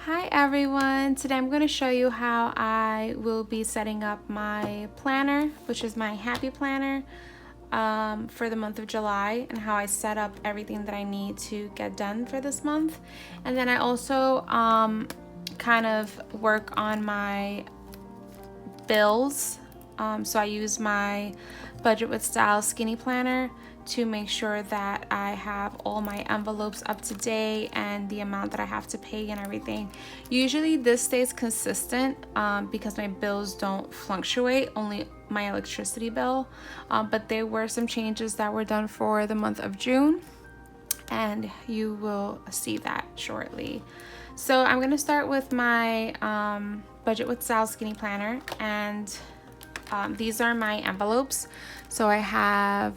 Hi everyone, today I'm going to show you how I will be setting up my planner, which is my happy planner for the month of July, and how I set up everything that I need to get done for this month. And then I also kind of work on my bills. So I use my Budget with Style skinny planner to make sure that I have all my envelopes up to date and the amount that I have to pay and everything. Usually this stays consistent because my bills don't fluctuate, only my electricity bill. But there were some changes that were done for the month of June, and you will see that shortly. So I'm going to start with my Budget with Style skinny planner, and these are my envelopes. So I have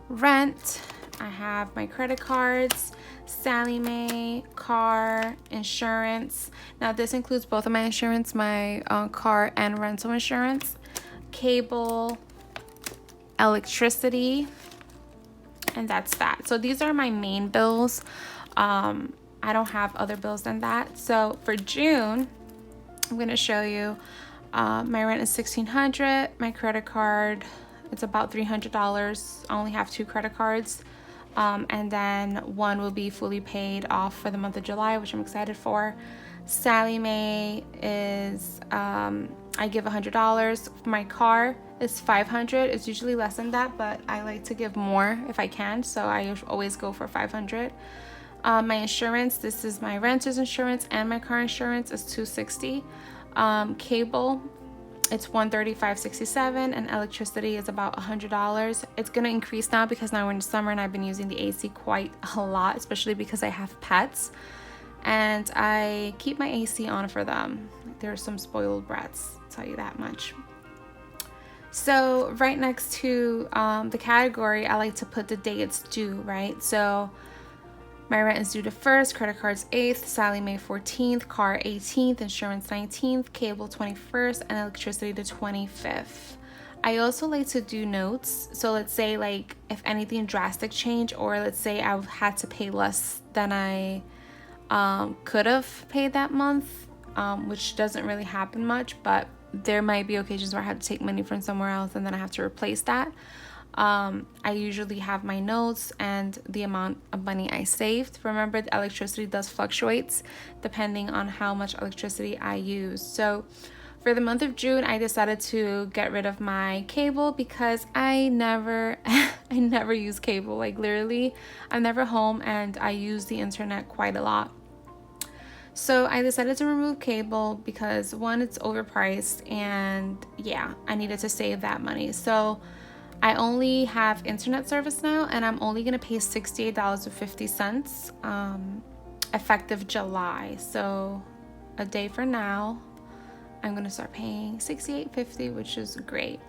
rent, I have my credit cards, Sally Mae, car, insurance. Now this includes both of my insurance, my car and rental insurance, cable, electricity, and that's that. So these are my main bills. I don't have other bills than that. So for June, I'm going to show you my rent is $1,600. My credit card, it's about $300. I only have 2 credit cards, and then one will be fully paid off for the month of July, which I'm excited for. Sally Mae is I give $100. My car is $500. It's usually less than that, but I like to give more if I can, so I always go for $500. My insurance, this is my renter's insurance and my car insurance, is $260. Cable, it's $135.67, and electricity is about $100. It's gonna increase now because now we're in the summer and I've been using the AC quite a lot, especially because I have pets and I keep my AC on for them. They're some spoiled brats, I'll tell you that much. So right next to the category, I like to put the day it's due, right? So my rent is due the 1st, credit cards 8th, Sally Mae 14th, car 18th, insurance 19th, cable 21st, and electricity the 25th. I also like to do notes. So let's say like if anything drastic change, or let's say I had to pay less than I could have paid that month, which doesn't really happen much, but there might be occasions where I have to take money from somewhere else and then I have to replace that. I usually have my notes and the amount of money I saved. Remember, the electricity does fluctuate depending on how much electricity I use. So for the month of June, I decided to get rid of my cable because I never use cable. Like literally, I'm never home and I use the internet quite a lot. So I decided to remove cable because one, it's overpriced, and yeah, I needed to save that money. So I only have internet service now, and I'm only gonna pay $68.50 effective July. So a day for now, I'm gonna start paying $68.50, which is great.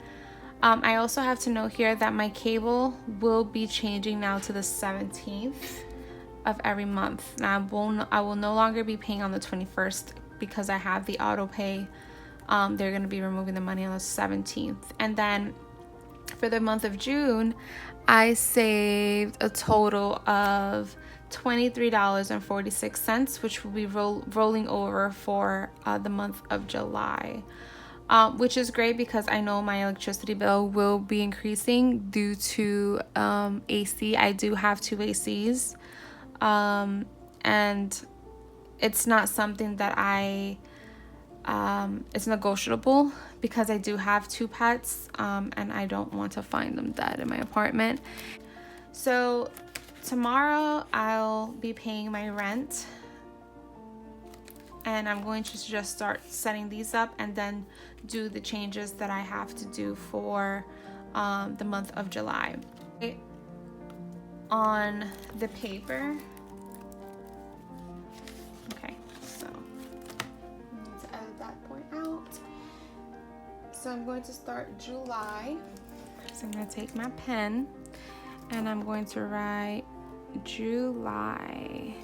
I also have to note here that my cable will be changing now to the 17th of every month. Now I will no longer be paying on the 21st because I have the auto pay. They're gonna be removing the money on the 17th, and then for the month of June, I saved a total of $23.46, which will be rolling over for the month of July, which is great because I know my electricity bill will be increasing due to AC. I do have 2 ACs, and it's not something that it's negotiable because I do have 2 pets, and I don't want to find them dead in my apartment. So tomorrow I'll be paying my rent, and I'm going to just start setting these up and then do the changes that I have to do for the month of July. On the paper, okay, so So I'm going to start July. So I'm going to take my pen and I'm going to write July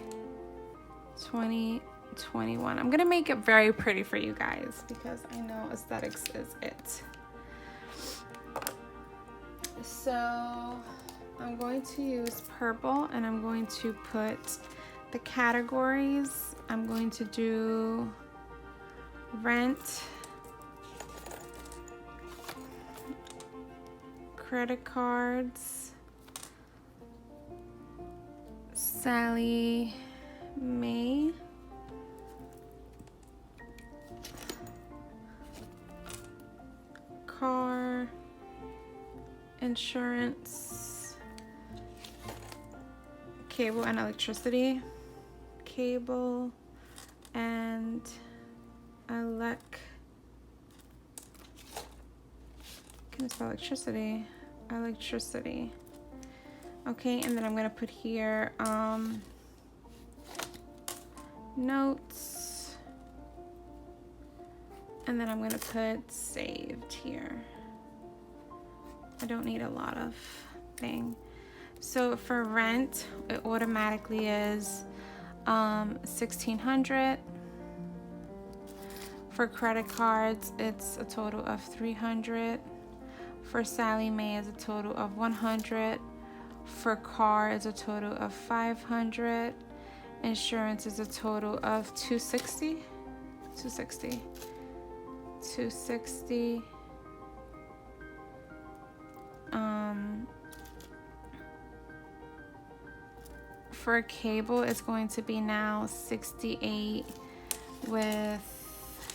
2021. I'm going to make it very pretty for you guys because I know aesthetics is it. So I'm going to use purple and I'm going to put the categories I'm going to do rent, credit cards, Sally Mae, car, insurance, cable and electricity, cable and can I spell electricity? Electricity. Okay, and then I'm gonna put here notes, and then I'm gonna put saved here. I don't need a lot of thing. So for rent, it automatically is $1,600. For credit cards, it's a total of $300. For Sally Mae is a total of $100. For car is a total of $500. Insurance is a total of $260. For cable, it's going to be now $68 with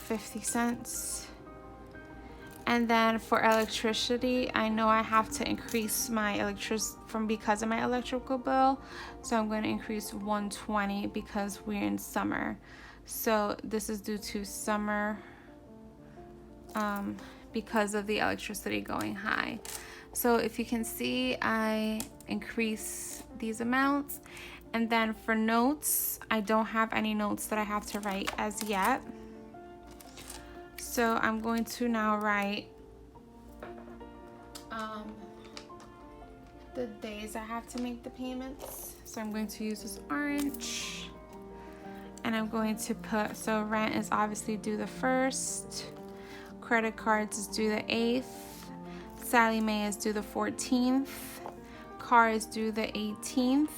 50 cents. And then for electricity, I know I have to increase my electricity because of my electrical bill. So I'm going to increase $120 because we're in summer. So this is due to summer because of the electricity going high. So if you can see, I increase these amounts. And then for notes, I don't have any notes that I have to write as yet. So I'm going to now write the days I have to make the payments. So I'm going to use this orange. And I'm going to put, so rent is obviously due the 1st. Credit cards is due the 8th. Sally Mae is due the 14th. Car is due the 18th.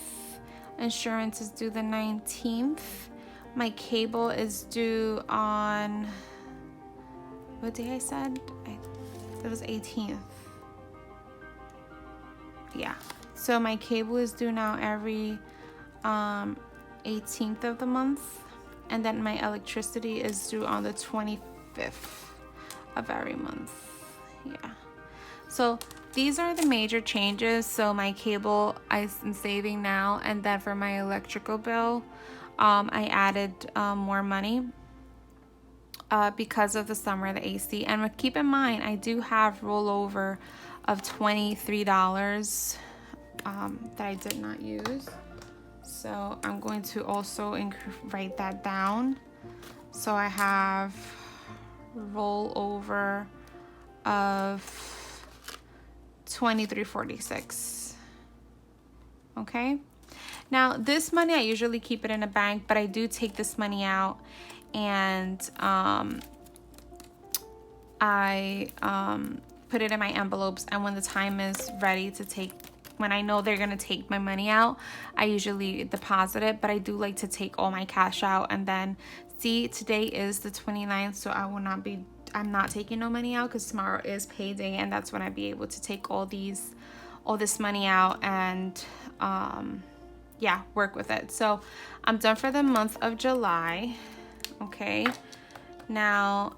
Insurance is due the 19th. My cable is due on, what day I said? It was 18th. Yeah. So my cable is due now every 18th of the month. And then my electricity is due on the 25th of every month. Yeah. So these are the major changes. So my cable I'm saving now, and then for my electrical bill, I added more money because of the summer, the AC. And keep in mind, I do have rollover of $23 that I did not use. So I'm going to also write that down. So I have rollover of $23.46. Okay. Now this money, I usually keep it in a bank, but I do take this money out and I put it in my envelopes. And when the time is ready to take, when I know they're gonna take my money out, I usually deposit it, but I do like to take all my cash out. And then see, today is the 29th, so I'm not taking no money out because tomorrow is payday, and that's when I'd be able to take all this money out and yeah, work with it. So I'm done for the month of July. Okay, now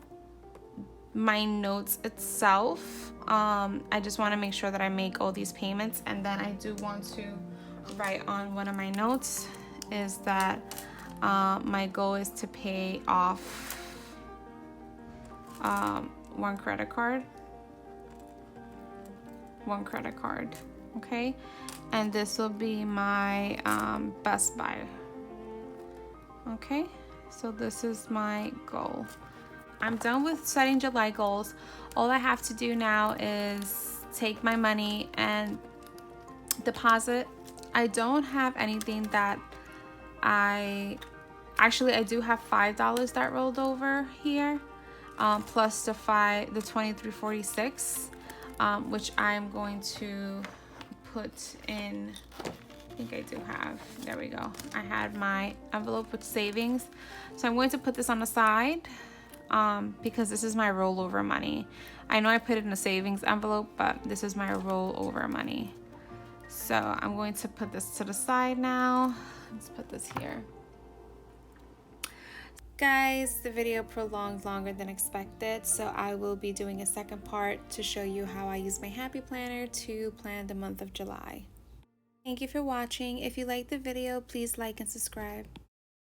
my notes itself, I just want to make sure that I make all these payments. And then I do want to write on one of my notes is that my goal is to pay off one credit card. Okay, and this will be my Best Buy. Okay, so this is my goal. I'm done with setting July goals. All I have to do now is take my money and deposit. I don't have anything that I do have $5 that rolled over here, plus the $23.46, which I'm going to put in think I do have, there we go. I had my envelope with savings. So I'm going to put this on the side because this is my rollover money. I know I put it in a savings envelope, but this is my rollover money. So I'm going to put this to the side now. Let's put this here. Guys, the video prolonged longer than expected, so I will be doing a second part to show you how I use my Happy Planner to plan the month of July. Thank you for watching. If you liked the video, please like and subscribe.